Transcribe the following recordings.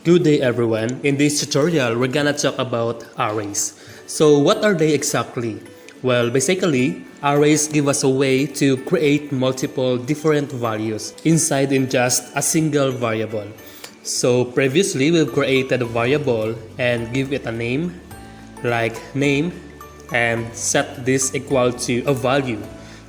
Good day everyone. In this tutorial, we're gonna talk about arrays. So what are they exactly? Well, basically, arrays give us a way to create multiple different values inside in just a single variable. So previously, we've created a variable and give it a name, like name, and set this equal to a value,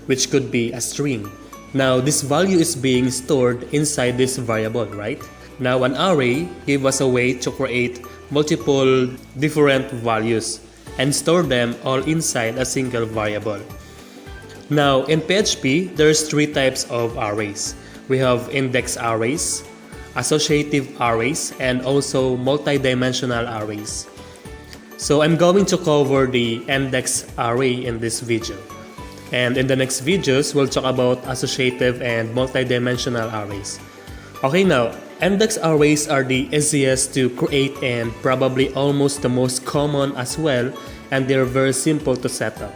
which could be a string. Now, this value is being stored inside this variable, right? Now, an array gives us a way to create multiple different values and store them all inside a single variable. Now, in PHP, there's three types of arrays. We have index arrays, associative arrays, and also multi-dimensional arrays. So I'm going to cover the index array in this video. And in the next videos, we'll talk about associative and multi-dimensional arrays. Okay, now, index arrays are the easiest to create and probably almost the most common as well, and they're very simple to set up.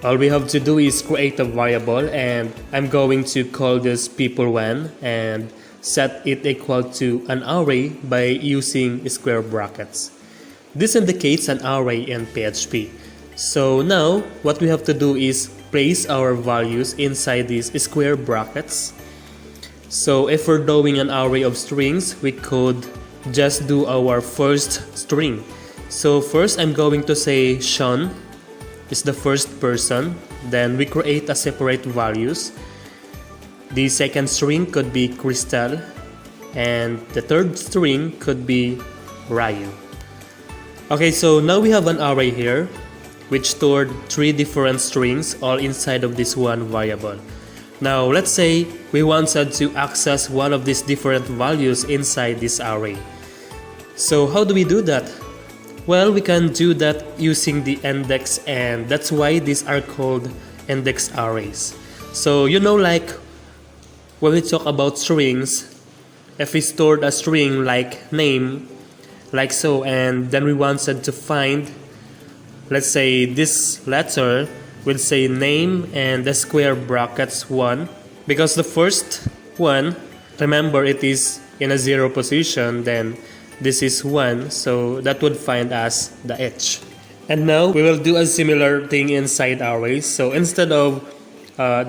All we have to do is create a variable, and I'm going to call this people1 and set it equal to an array by using square brackets. This indicates an array in PHP. So now, what we have to do is place our values inside these square brackets. So if we're doing an array of strings, we could just do our first string. So first I'm going to say Sean is the first person. Then we create a separate values. The second string could be Crystal. And the third string could be Ryu. Okay, so now we have an array here which stored three different strings all inside of this one variable. Now, let's say we wanted to access one of these different values inside this array. So how do we do that? Well, we can do that using the index, and that's why these are called index arrays. So like when we talk about strings, if we stored a string like name, like so, and then we wanted to find, let's say this letter, we'll say name and the square brackets 1, because the first one, remember, it is in a 0 position, then this is 1, so that would find us the h. And now we will do a similar thing inside arrays. So instead of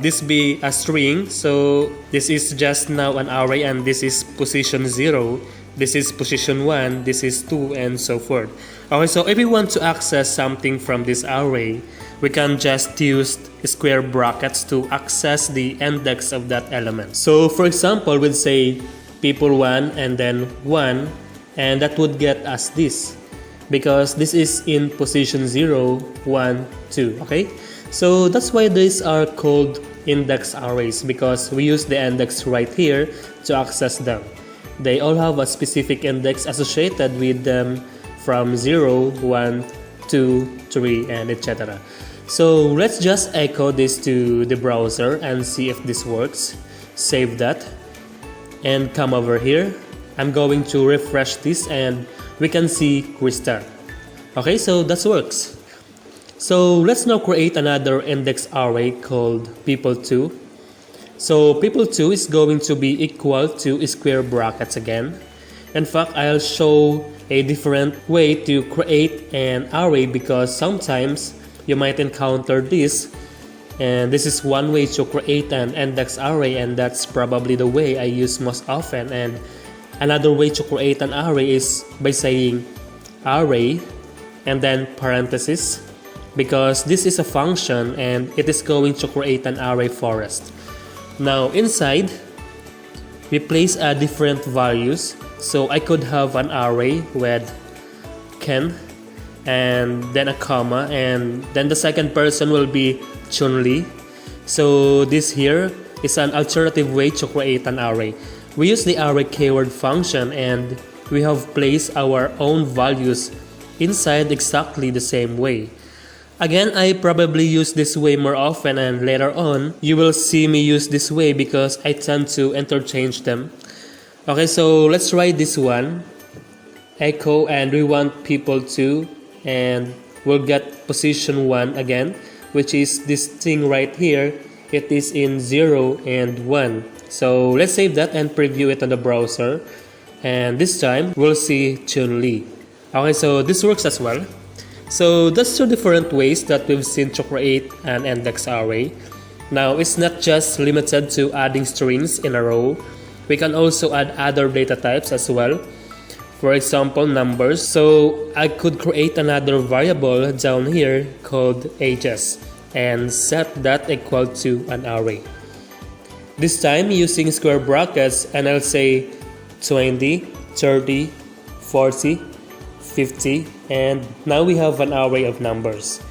this be a string, so this is just now an array, and this is position 0, this is position 1, this is 2, and so forth. Okay, so if we want to access something from this array, we can just use square brackets to access the index of that element. So for example, we'll say people1 and then 1, and that would get us this, because this is in position 0, 1, 2, okay? So that's why these are called index arrays, because we use the index right here to access them. They all have a specific index associated with them from 0, 1, 2, 3, and etc. So let's just echo this to the browser and see if this works. Save that and come over here. I'm going to refresh this and we can see Crystal. Okay, so that works. So let's now create another index array called people2. So people2 is going to be equal to square brackets again. In fact, I'll show a different way to create an array, because sometimes you might encounter this, and this is one way to create an index array, and that's probably the way I use most often. And another way to create an array is by saying array and then parentheses, because this is a function and it is going to create an array forest. Now inside, we place different values. So I could have an array with Ken and then a comma, and then the second person will be Chun-Li. So this here is an alternative way to create an array. We use the array keyword function, and we have placed our own values inside exactly the same way. Again, I probably use this way more often, and later on you will see me use this way because I tend to interchange them. Okay, so let's try this one. Echo, and we want people2, and we'll get position 1 again, which is this thing right here. It is in 0 and 1. So let's save that and preview it on the browser. and this time we'll see Chun-Li. Okay, so this works as well. So that's two different ways that we've seen to create an index array. Now it's not just limited to adding strings in a row. We can also add other data types as well. For example, numbers. So I could create another variable down here called ages and set that equal to an array. This time using square brackets, and I'll say 20, 30, 40, 50, and now we have an array of numbers.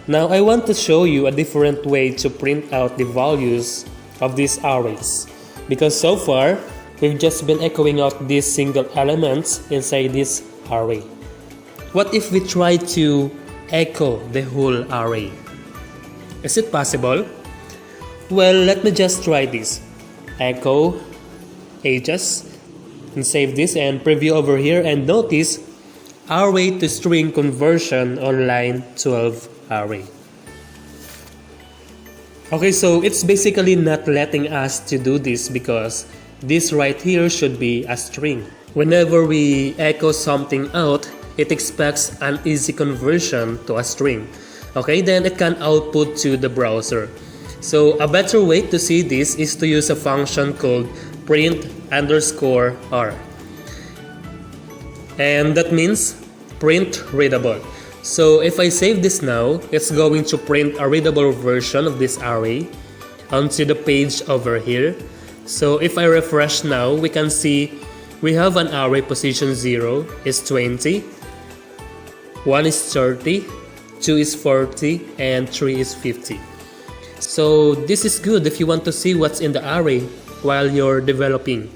Now I want to show you a different way to print out the values of these arrays, because so far we've just been echoing out these single elements inside this array. What if we try to echo the whole array? Is it possible? Well, let me just try this. Echo ages and save this and preview over here, and notice array to string conversion on line 12 array. Okay, so it's basically not letting us to do this because this right here should be a string. Whenever we echo something out, it expects an easy conversion to a string. Okay, then it can output to the browser. So a better way to see this is to use a function called print_r. And that means print readable. So if I save this now, it's going to print a readable version of this array onto the page over here. So if I refresh now, we can see we have an array position 0 is 20, 1 is 30, 2 is 40, and 3 is 50. So this is good if you want to see what's in the array while you're developing.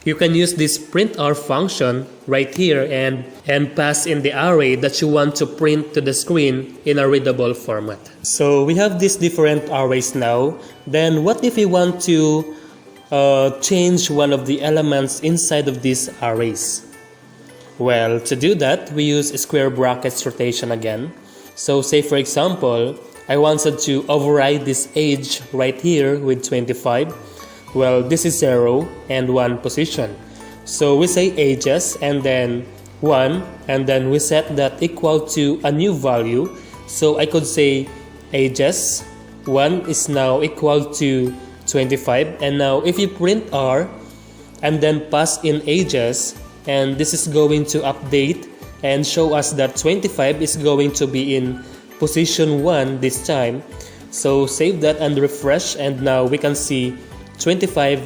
You can use this print_r function right here and pass in the array that you want to print to the screen in a readable format. So we have these different arrays now. Then what if we want to change one of the elements inside of these arrays? Well, to do that, we use square brackets rotation again. So say for example, I wanted to override this age right here with 25. Well, this is 0 and 1 position. So we say ages and then 1, and then we set that equal to a new value. So I could say ages 1 is now equal to 25, and now if you print r and then pass in ages, and this is going to update and show us that 25 is going to be in position 1 this time. So save that and refresh, and now we can see 25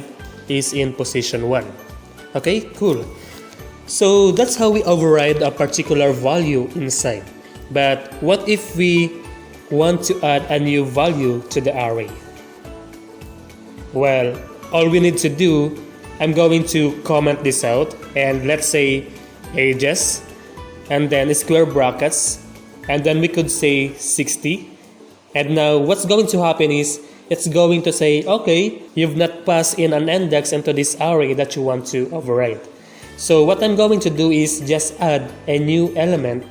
is in position 1. Okay, cool. So that's how we override a particular value inside. But what if we want to add a new value to the array? Well, all we need to do, I'm going to comment this out, and let's say ages and then square brackets, and then we could say 60. And now what's going to happen is it's going to say, okay, you've not passed in an index into this array that you want to override. So what I'm going to do is just add a new element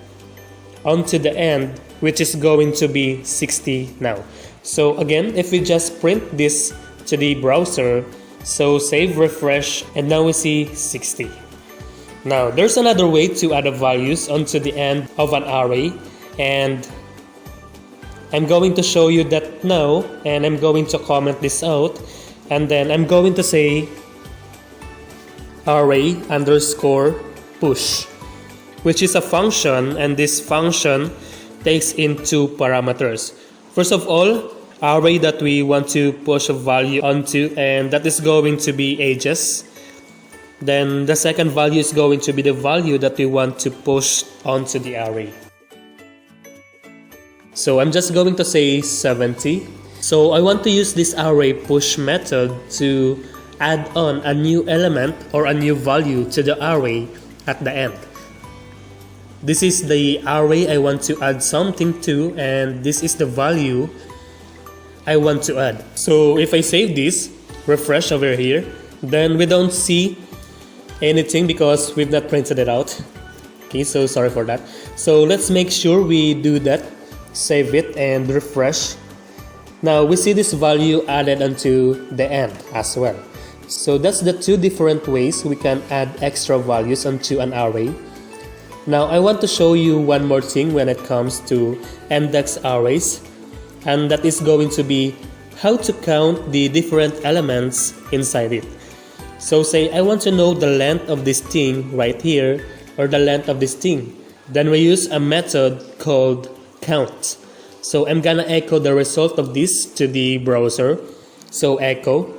onto the end, which is going to be 60 now. So again, if we just print this to the browser, so save, refresh, and now we see 60. Now there's another way to add values onto the end of an array, and I'm going to show you that now, and I'm going to comment this out, and then I'm going to say array underscore push, which is a function, and this function takes in two parameters. First of all, array that we want to push a value onto, and that is going to be ages. Then the second value is going to be the value that we want to push onto the array. So I'm just going to say 70. So I want to use this array push method to add on a new element or a new value to the array at the end. This is the array I want to add something to, and this is the value I want to add. So if I save this, refresh over here, then we don't see anything because we've not printed it out. Okay, so sorry for that. So let's make sure we do that. Save it and refresh. Now we see this value added onto the end as well. So that's the two different ways we can add extra values onto an array. Now I want to show you one more thing when it comes to index arrays, and that is going to be how to count the different elements inside it. So say I want to know the length of this thing right here, or the length of this thing. Then we use a method called count. So I'm gonna echo the result of this to the browser. So echo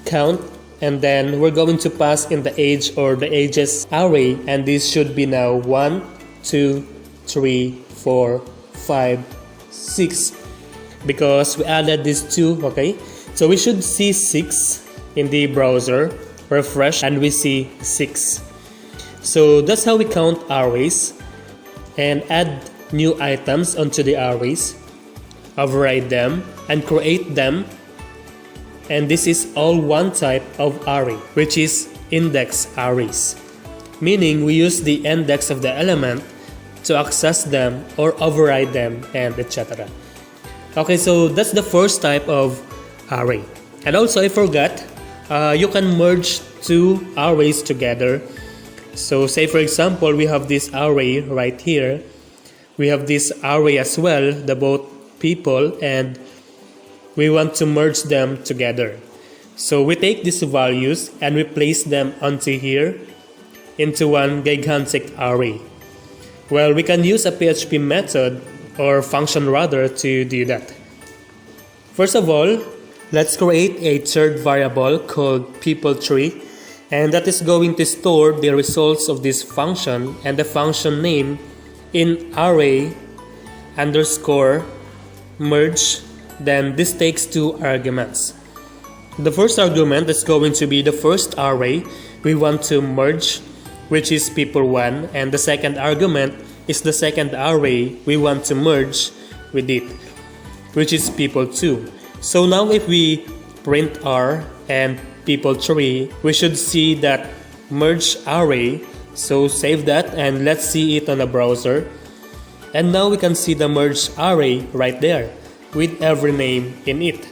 count, and then we're going to pass in the age or the ages array, and this should be now 1, 2, 3, 4, 5, 6, because we added these two. Okay, so we should see 6 in the browser. Refresh and we see 6. So that's how we count arrays and add new items onto the arrays, override them and create them. And this is all one type of array, which is index arrays, meaning we use the index of the element to access them or override them, and etc. Okay, so that's the first type of array. And also I forgot, you can merge two arrays together. So say for example we have this array right here, we have this array as well, the both people, and we want to merge them together. So we take these values and we place them onto here into one gigantic array. Well, we can use a PHP method or function rather to do that. First of all, let's create a third variable called people3, and that is going to store the results of this function and the function name in array underscore merge. Then this takes two arguments. The first argument is going to be the first array we want to merge, which is people1, and the second argument is the second array we want to merge with it, which is people2. So now if we print r and people3, we should see that merge array. So save that and let's see it on the browser. And now we can see the merge array right there with every name in it.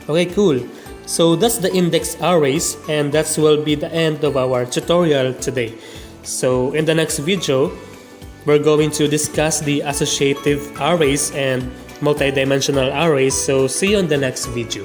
Okay, cool. So that's the index arrays, and that will be the end of our tutorial today. So in the next video, we're going to discuss the associative arrays and multidimensional arrays. So see you in the next video.